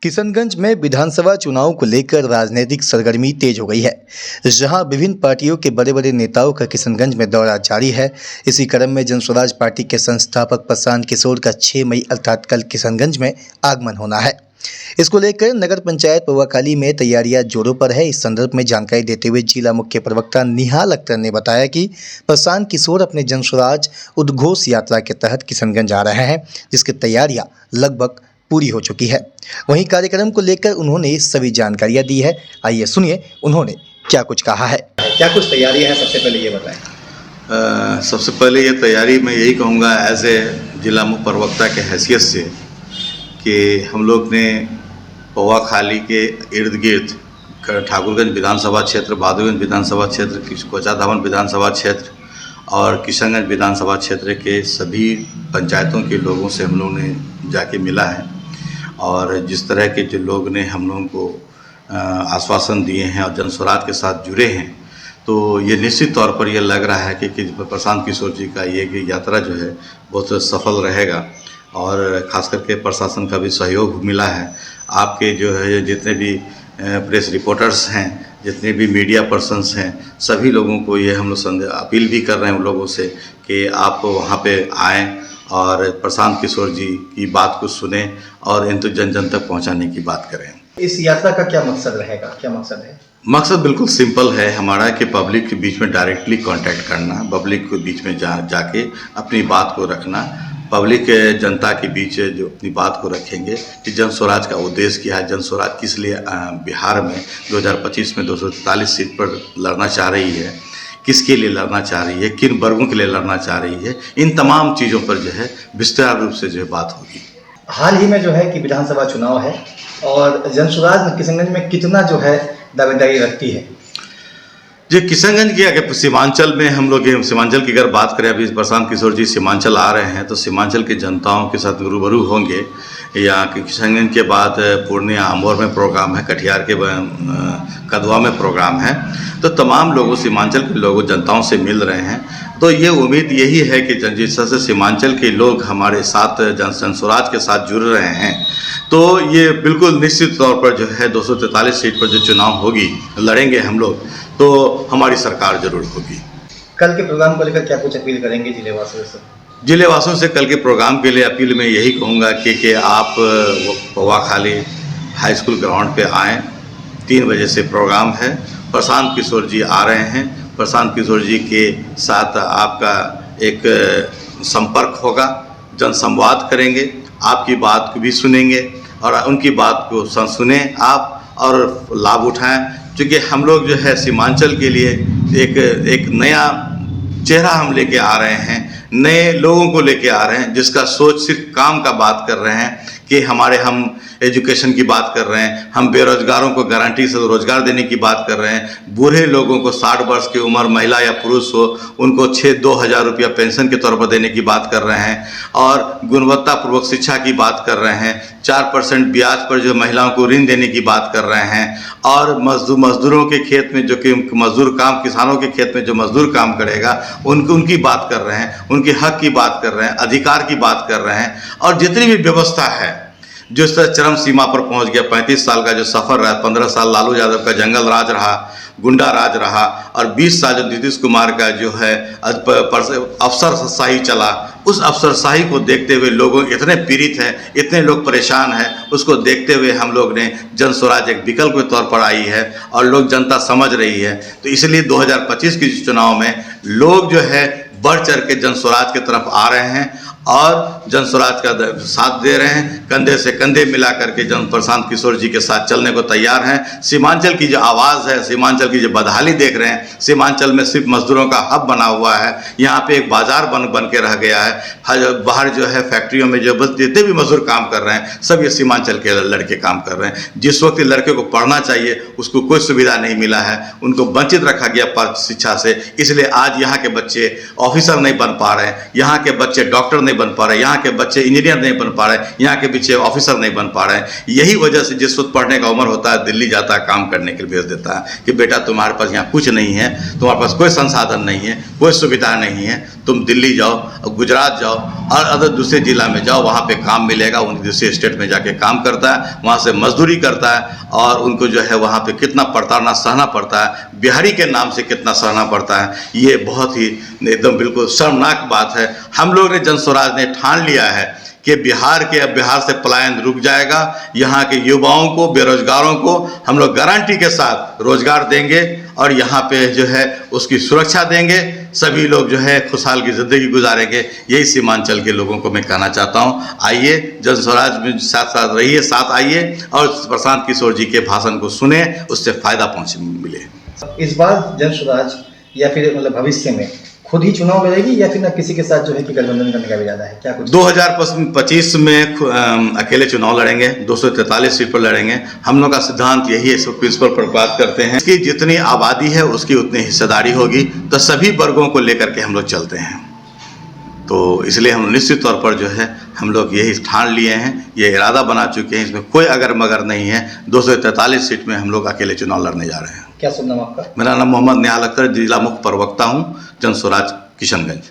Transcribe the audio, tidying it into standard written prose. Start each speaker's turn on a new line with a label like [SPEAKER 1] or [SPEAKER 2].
[SPEAKER 1] किशनगंज में विधानसभा चुनाव को लेकर राजनीतिक सरगर्मी तेज हो गई है। जहां विभिन्न पार्टियों के बड़े बड़े नेताओं का किशनगंज में दौरा जारी है। इसी क्रम में जनस्वराज पार्टी के संस्थापक प्रशांत किशोर का 6 मई अर्थात कल किशनगंज में आगमन होना है। इसको लेकर नगर पंचायत पौवाखाली में तैयारियां जोरों पर है। इस संदर्भ में जानकारी देते हुए जिला मुख्य प्रवक्ता निहाल अख्तर ने बताया कि प्रशांत किशोर अपने जनस्वराज उद्घोष यात्रा के तहत किशनगंज आ रहे हैं, जिसकी तैयारियां लगभग पूरी हो चुकी है। वहीं कार्यक्रम को लेकर उन्होंने सभी जानकारियां दी है। आइए सुनिए उन्होंने क्या कुछ कहा है। क्या कुछ तैयारियां हैं, सबसे पहले ये बताएं।
[SPEAKER 2] सबसे पहले ये तैयारी मैं यही कहूँगा एज ए जिला मुख्य प्रवक्ता के हैसियत से कि हम लोग ने पौवाखाली के इर्द गिर्द ठाकुरगंज विधानसभा क्षेत्र, बहादुरगंज विधानसभा क्षेत्र, कोचाधावन विधानसभा क्षेत्र और किशनगंज विधानसभा क्षेत्र के सभी पंचायतों के लोगों से हम लोगों ने जाके मिला है। और जिस तरह के जो लोग ने हम लोगों को आश्वासन दिए हैं और जनस्वराज के साथ जुड़े हैं, तो ये निश्चित तौर पर ये लग रहा है कि प्रशांत किशोर जी का ये यात्रा जो है बहुत सफल रहेगा। और ख़ास करके प्रशासन का भी सहयोग मिला है। आपके जो है जितने भी प्रेस रिपोर्टर्स हैं, जितने भी मीडिया पर्सन्स हैं, सभी लोगों को ये हम लोग अपील भी कर रहे हैं उन लोगों से कि आप वहाँ पे आएँ और प्रशांत किशोर जी की बात को सुने और इनको जन जन तक पहुँचाने की बात करें।
[SPEAKER 1] इस यात्रा का क्या मकसद रहेगा, क्या मकसद है?
[SPEAKER 2] मकसद बिल्कुल सिंपल है हमारा कि पब्लिक के बीच में डायरेक्टली कांटेक्ट करना, पब्लिक के बीच में जाके अपनी बात को रखना। पब्लिक जनता के बीच जो अपनी बात को रखेंगे कि जन स्वराज का उद्देश्य क्या है, जन स्वराज किस लिए बिहार में 2025 में 243 सीट पर लड़ना चाह रही है, किसके लिए लड़ना चाह रही है, किन वर्गों के लिए लड़ना चाह रही है, इन तमाम चीज़ों पर जो है विस्तार रूप से जो है बात होगी।
[SPEAKER 1] हाल ही में जो है कि विधानसभा चुनाव है और जनस्वराज किशनगंज में कितना जो है दावेदारी रखती है?
[SPEAKER 2] जो किशनगंज की अगर सीमांचल में हम लोग सीमांचल की अगर बात करें, अभी प्रशांत किशोर जी सीमांचल आ रहे हैं तो सीमांचल की जनताओं के साथ रूबरू होंगे। या किशनगंज के बाद पूर्णिया अमोर में प्रोग्राम है, कटिहार के कदवा में प्रोग्राम है, तो तमाम लोगों सीमांचल के लोगों जनताओं से मिल रहे हैं। तो ये उम्मीद यही है कि जिस तरह से सीमांचल के लोग हमारे साथ जनस्वराज के साथ जुड़ रहे हैं, तो ये बिल्कुल निश्चित तौर पर जो है 243 सीट पर जो चुनाव होगी, लड़ेंगे हम लोग, तो हमारी सरकार जरूर होगी।
[SPEAKER 1] कल के प्रोग्राम को लेकर क्या कुछ अपील करेंगे जिलेवासियों से?
[SPEAKER 2] जिलेवासियों से कल के प्रोग्राम के लिए अपील मैं यही कहूँगा कि आप पौवाखाली हाई स्कूल ग्राउंड पे आएँ। 3 बजे से प्रोग्राम है। प्रशांत किशोर जी आ रहे हैं। प्रशांत किशोर जी के साथ आपका एक संपर्क होगा, जनसंवाद करेंगे, आपकी बात को भी सुनेंगे और उनकी बात को सुने आप और लाभ उठाएं। क्योंकि हम लोग जो है सीमांचल के लिए एक नया चेहरा हम लेके आ रहे हैं, नए लोगों को लेके आ रहे हैं, जिसका सोच सिर्फ काम का बात कर रहे हैं कि हम एजुकेशन की बात कर रहे हैं, हम बेरोजगारों को गारंटी से रोजगार देने की बात कर रहे हैं, बूढ़े लोगों को 60 वर्ष की उम्र महिला या पुरुष हो उनको 2,000 रुपया पेंशन के तौर पर देने की बात कर रहे हैं और गुणवत्तापूर्वक शिक्षा की बात कर रहे हैं, 4% ब्याज पर जो महिलाओं को ऋण देने की बात कर रहे हैं और मजदूरों के खेत में जो कि मजदूर काम, किसानों के खेत में जो मजदूर काम करेगा उनकी बात कर रहे हैं, उनके हक की बात कर रहे हैं, अधिकार की बात कर रहे हैं। और जितनी भी व्यवस्था है जो इस तरह चरम सीमा पर पहुंच गया, 35 साल का जो सफ़र रहा, 15 साल लालू यादव का जंगल राज रहा, गुंडा राज रहा और 20 साल जो नीतीश कुमार का जो है अफसरशाही चला, उस अफसरशाही को देखते हुए लोगों इतने पीड़ित हैं, इतने लोग परेशान हैं, उसको देखते हुए हम लोग ने जनस्वराज एक विकल्प के तौर पर आई है और लोग जनता समझ रही है। तो इसलिए 2025 के चुनाव में लोग जो है बढ़ चढ़ के जनस्वराज की तरफ आ रहे हैं और जनस्वराज का साथ दे रहे हैं, कंधे से कंधे मिला करके प्रशांत किशोर जी के साथ चलने को तैयार हैं। सीमांचल की जो आवाज़ है, सीमांचल की जो बदहाली देख रहे हैं, सीमांचल में सिर्फ मजदूरों का हब बना हुआ है, यहाँ पे एक बाजार बन के रह गया है। बाहर जो है फैक्ट्रियों में जो बस जितने भी मजदूर काम कर रहे हैं सब ये सीमांचल के लड़के काम कर रहे हैं। जिस वक्त लड़के को पढ़ना चाहिए उसको कोई सुविधा नहीं मिला है, उनको वंचित रखा गया शिक्षा से, इसलिए आज यहाँ के बच्चे ऑफिसर नहीं बन पा रहे हैं, यहाँ के बच्चे डॉक्टर नहीं बन पा रहे, यहाँ के बच्चे इंजीनियर नहीं बन पा रहे, यहाँ के बच्चे ऑफिसर नहीं बन पा रहे हैं। यही वजह से जिस वक्त पढ़ने का उम्र होता है दिल्ली जाता है, काम करने के लिए भेज देता है कि बेटा तुम्हारे पास यहाँ कुछ नहीं है, तुम्हारे पास कोई संसाधन नहीं है, कोई सुविधा नहीं है, तुम दिल्ली जाओ, गुजरात जाओ और अदर दूसरे जिला में जाओ, वहाँ पे काम मिलेगा। उन दूसरे स्टेट में जाके काम करता है, वहाँ से मजदूरी करता है और उनको जो है वहाँ पे कितना प्रताड़ना सहना पड़ता है, बिहारी के नाम से कितना सहना पड़ता है। ये बहुत ही एकदम बिल्कुल शर्मनाक बात है। हम लोग ने, जन स्वराज ने ठान लिया है कि बिहार से पलायन रुक जाएगा। यहाँ के युवाओं को, बेरोजगारों को हम लोग गारंटी के साथ रोजगार देंगे और यहाँ पे जो है उसकी सुरक्षा देंगे। सभी लोग जो है खुशहाल की ज़िंदगी गुजारेंगे। यही सीमांचल के लोगों को मैं कहना चाहता हूँ। आइए, जन स्वराज में साथ साथ रहिए, साथ आइए और प्रशांत किशोर जी के भाषण को सुने, उससे फ़ायदा मिले।
[SPEAKER 1] इस बार जन स्वराज या फिर मतलब भविष्य में खुद ही चुनाव लड़ेगी या फिर ना किसी के साथ जो है कि गठबंधन करने का भी इरादा है, क्या कुछ?
[SPEAKER 2] 2025 में अकेले चुनाव लड़ेंगे, 243 सीट पर लड़ेंगे। हम लोग का सिद्धांत यही है, इस प्रिंसिपल पर बात करते हैं कि जितनी आबादी है उसकी उतनी हिस्सेदारी होगी, तो सभी वर्गों को लेकर के हम लोग चलते हैं। तो इसलिए हम निश्चित तौर पर जो है हम लोग यही ठान लिए हैं, ये इरादा बना चुके हैं, इसमें कोई अगर मगर नहीं है। 243 सीट में हम लोग अकेले चुनाव लड़ने जा रहे हैं।
[SPEAKER 1] क्या शुभ नाम आपका?
[SPEAKER 2] मेरा नाम मोहम्मद निहाल अख्तर, जिला मुख्य प्रवक्ता हूँ, जन स्वराज किशनगंज।